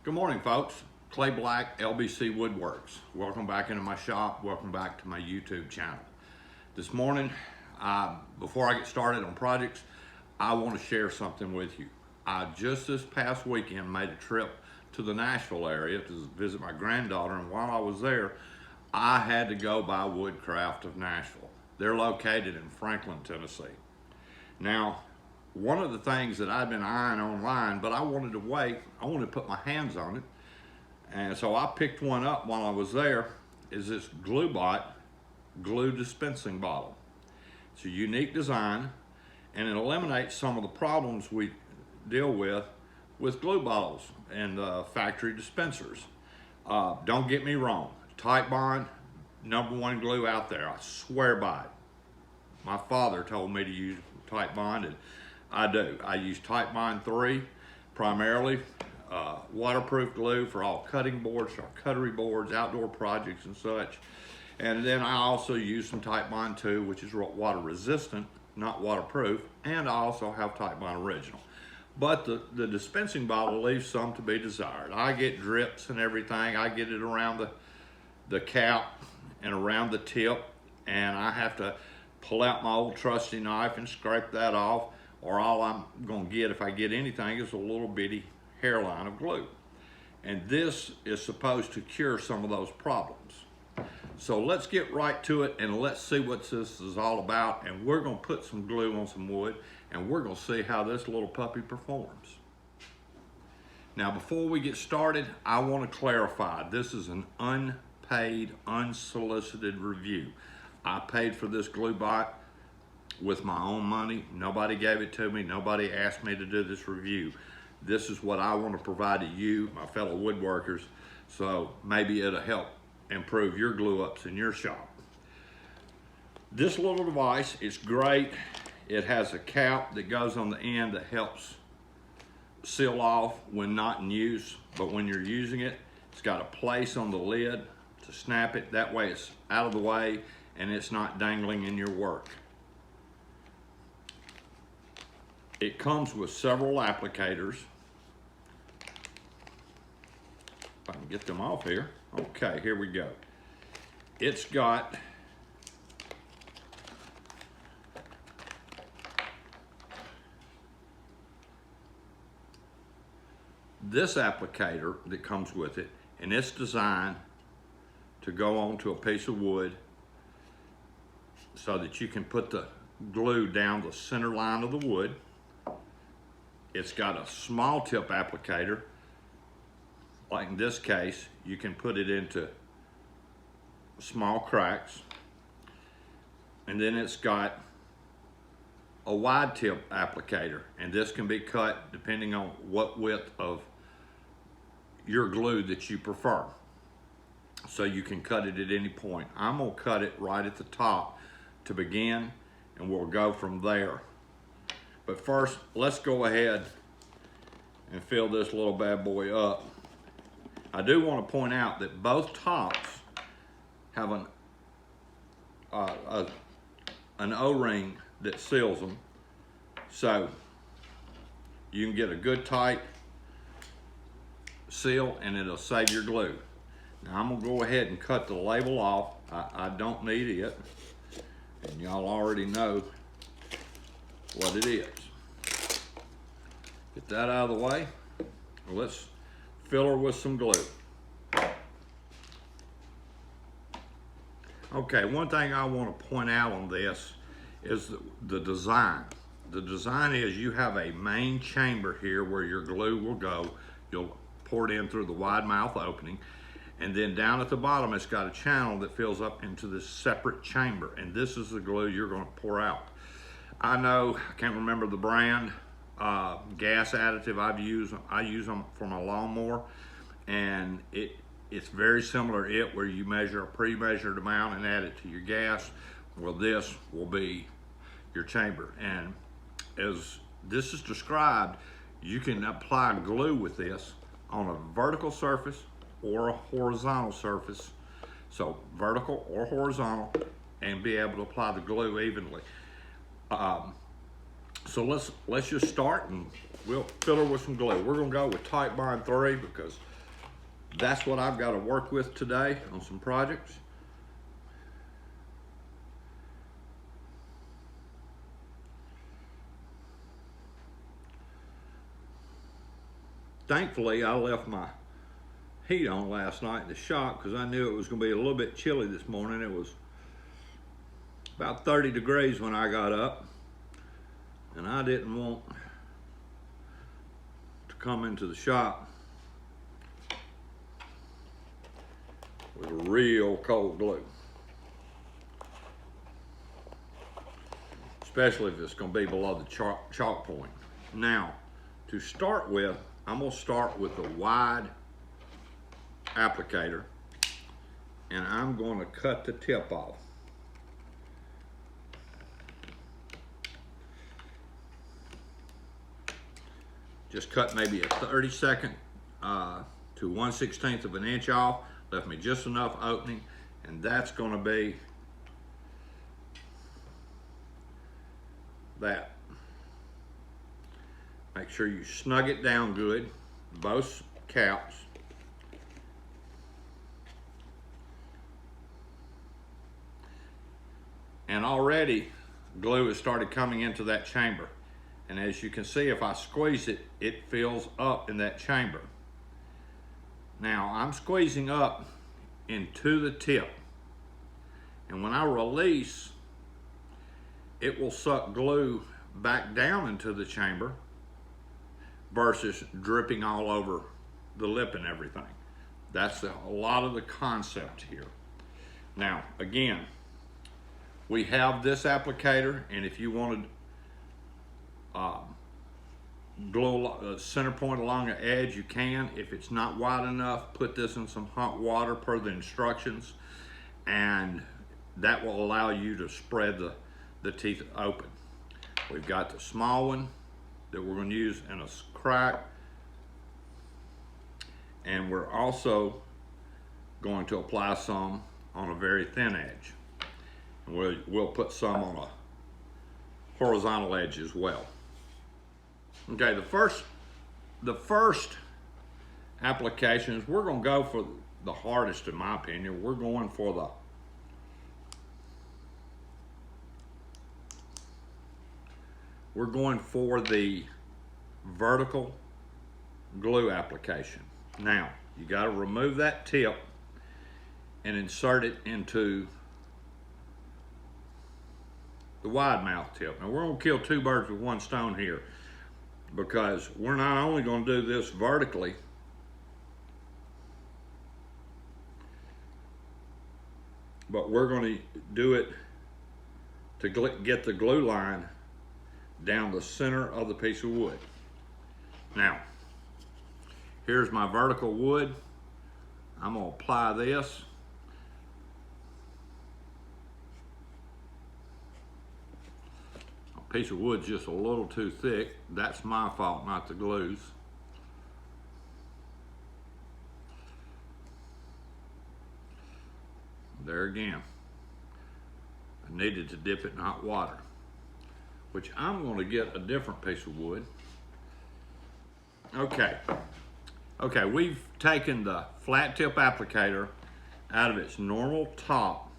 Good morning, folks. Clay Black, LBC Woodworks. Welcome back into my shop. Welcome back to my YouTube channel. This morning, before I get started on projects, I want to share something with you. I just this past weekend made a trip to the Nashville area to visit my granddaughter, and while I was there, I had to go by Woodcraft of Nashville. They're located in Franklin, Tennessee. Now, one of the things that I've been eyeing online, but I wanted to wait, I wanted to put my hands on it. And so I picked one up while I was there, is this Glubot glue dispensing bottle. It's a unique design, and it eliminates some of the problems we deal with glue bottles and factory dispensers. Don't get me wrong, Titebond, #1 glue out there, I swear by it. My father told me to use Titebond, and I do. I use Titebond 3 primarily, waterproof glue for all cutting boards, charcuterie boards, outdoor projects and such. And then I also use some Titebond 2, which is water resistant, not waterproof, and I also have Titebond Original. But the dispensing bottle leaves some to be desired. I get drips and everything. I get it around the cap and around the tip, and I have to pull out my old trusty knife and scrape that off, or all I'm gonna get, if I get anything, is a little bitty hairline of glue. And this is supposed to cure some of those problems. So let's get right to it and let's see what this is all about. And we're gonna put some glue on some wood and we're gonna see how this little puppy performs. Now, before we get started, I wanna clarify, this is an unpaid, unsolicited review. I paid for this Glubot with my own money. Nobody gave it to me. Nobody asked me to do this review. This is what I want to provide to you, my fellow woodworkers, so maybe it'll help improve your glue ups in your shop. This little device is great. It has a cap that goes on the end that helps seal off when not in use, but when you're using it, it's got a place on the lid to snap it. That way it's out of the way and it's not dangling in your work. It comes with several applicators. If I can get them off here. Okay, here we go. It's got this applicator that comes with it, and it's designed to go onto a piece of wood so that you can put the glue down the center line of the wood. It's got a small tip applicator. Like in this case, you can put it into small cracks. And then it's got a wide tip applicator, and this can be cut depending on what width of your glue that you prefer. So you can cut it at any point. I'm gonna cut it right at the top to begin, and we'll go from there. But first, let's go ahead and fill this little bad boy up. I do want to point out that both tops have an O-ring that seals them, so you can get a good tight seal and it'll save your glue. Now I'm gonna go ahead and cut the label off. I don't need it, and y'all already know what it is. Get that out of the way. Let's fill her with some glue. Okay, one thing I want to point out on this is the design. The design is you have a main chamber here where your glue will go. You'll pour it in through the wide mouth opening, and then down at the bottom it's got a channel that fills up into this separate chamber, and this is the glue you're going to pour out. I know, I can't remember the brand, gas additive I use them for my lawnmower, and it's very similar to it, where you measure a pre-measured amount and add it to your gas. Well, this will be your chamber, and as this is described, you can apply glue with this on a vertical surface or a horizontal surface, so vertical or horizontal, and be able to apply the glue evenly. So let's just start and we'll fill her with some glue. We're gonna go with Type Bond 3 because that's what I've got to work with today on some projects. Thankfully, I left my heat on last night in the shop because I knew it was going to be a little bit chilly this morning. It was about 30 degrees when I got up, and I didn't want to come into the shop with real cold glue, especially if it's going to be below the chalk point. Now, to start with, I'm going to start with the wide applicator, and I'm going to cut the tip off. Just cut maybe a 32nd to 1/16 of an inch off. Left me just enough opening, and that's going to be that. Make sure you snug it down good, both caps. And already glue has started coming into that chamber. And as you can see, if I squeeze it, it fills up in that chamber. Now I'm squeezing up into the tip. And when I release, it will suck glue back down into the chamber versus dripping all over the lip and everything. That's a lot of the concept here. Now, again, we have this applicator, and if you wanted glue a center point along the edge, you can. If it's not wide enough, put this in some hot water per the instructions, and that will allow you to spread the teeth open. We've got the small one that we're going to use in a crack, and we're also going to apply some on a very thin edge. And we'll put some on a horizontal edge as well. Okay, the first application is we're going to go for the hardest, in my opinion. We're going for the vertical glue application. Now, you got to remove that tip and insert it into the wide mouth tip. Now, we're going to kill two birds with one stone here, because we're not only going to do this vertically, but we're going to do it to get the glue line down the center of the piece of wood. Now, here's my vertical wood. I'm going to apply this. A piece of wood's just a little too thick. That's my fault, not the glue's. There again, I needed to dip it in hot water, which I'm going to get a different piece of wood. Okay, we've taken the flat tip applicator out of its normal top,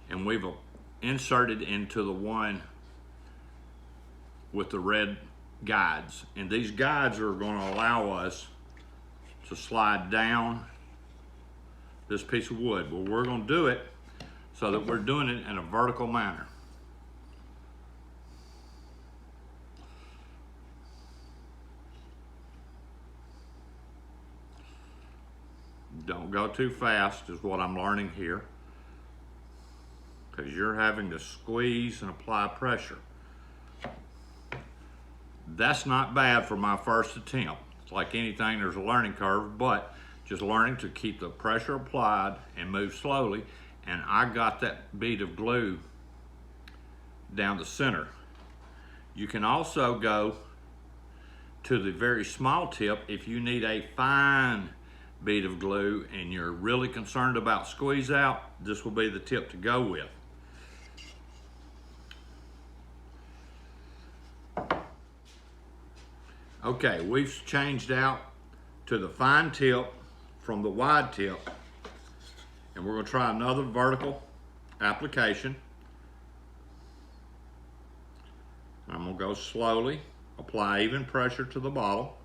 and we've inserted into the one with the red guides. And these guides are going to allow us to slide down this piece of wood. Well, we're going to do it so that we're doing it in a vertical manner. Don't go too fast is what I'm learning here, because you're having to squeeze and apply pressure. That's not bad for my first attempt. It's like anything, there's a learning curve, but just learning to keep the pressure applied and move slowly. And I got that bead of glue down the center. You can also go to the very small tip if you need a fine bead of glue and you're really concerned about squeeze out. This will be the tip to go with. Okay, we've changed out to the fine tip from the wide tip, and we're going to try another vertical application. I'm going to go slowly, apply even pressure to the bottle.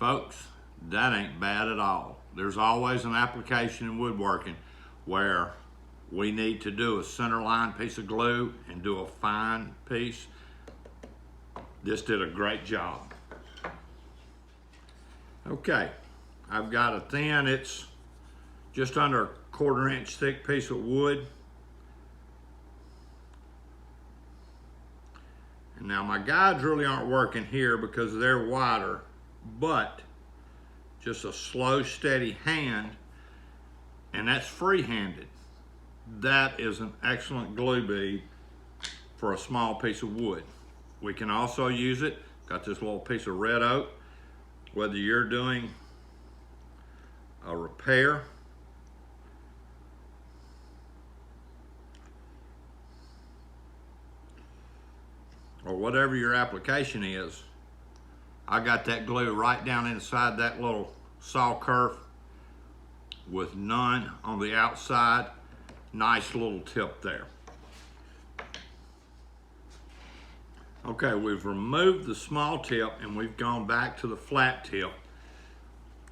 Folks, that ain't bad at all. There's always an application in woodworking where we need to do a center line piece of glue and do a fine piece. This did a great job. Okay, I've got a thin, it's just under a 1/4 inch thick piece of wood. And now my guides really aren't working here because they're wider, but just a slow, steady hand, and that's free-handed. That is an excellent glue bead for a small piece of wood. We can also use it, got this little piece of red oak, whether you're doing a repair or whatever your application is. I got that glue right down inside that little saw kerf with none on the outside. Nice little tip there. Okay, we've removed the small tip and we've gone back to the flat tip.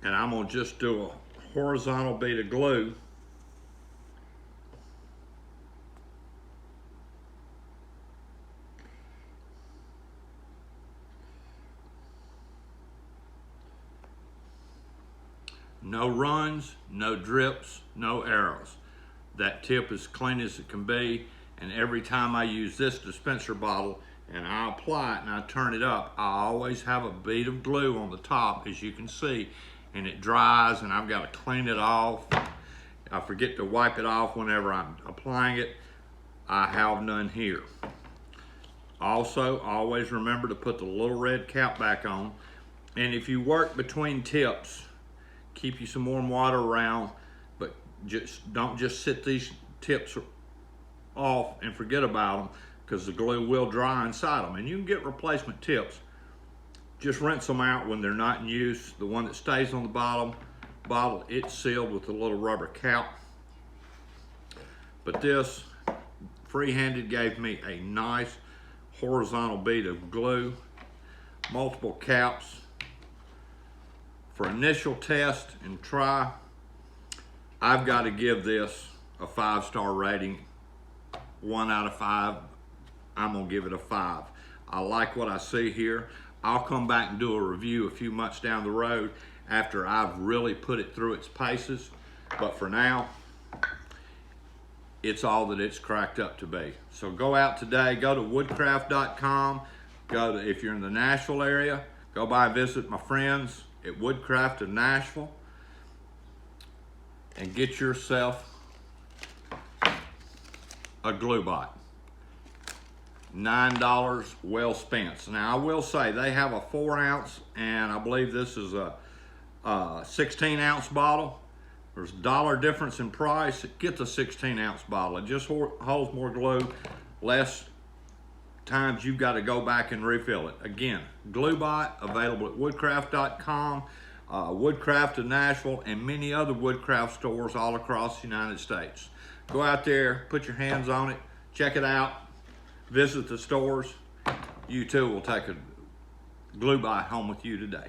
And I'm gonna just do a horizontal bead of glue. No runs, no drips, no arrows. That tip is clean as it can be, and every time I use this dispenser bottle and I apply it and I turn it up, I always have a bead of glue on the top, as you can see, and it dries and I've got to clean it off. I forget to wipe it off whenever I'm applying it. I have none here. Also, always remember to put the little red cap back on, and if you work between tips, keep you some warm water around, but don't just sit these tips off and forget about them, because the glue will dry inside them. And you can get replacement tips. Just rinse them out when they're not in use. The one that stays on the bottle, it's sealed with a little rubber cap. But this free-handed gave me a nice horizontal bead of glue, multiple caps. For initial test and try, I've got to give this a 5-star rating. 1 out of 5, I'm gonna give it a 5. I like what I see here. I'll come back and do a review a few months down the road after I've really put it through its paces. But for now, it's all that it's cracked up to be. So go out today, go to woodcraft.com, if you're in the Nashville area, go by and visit my friends at Woodcraft in Nashville and get yourself a Glubot. $9 well spent. Now I will say they have a 4 ounce, and I believe this is a 16 ounce bottle. There's $1 difference in price. Get the 16 ounce bottle. It just holds more glue, less times you've got to go back and refill it. Again, Glubot available at woodcraft.com, Woodcraft in Nashville, and many other Woodcraft stores all across the United States. Go out there, put your hands on it, check it out, visit the stores. You too will take a Glubot home with you today.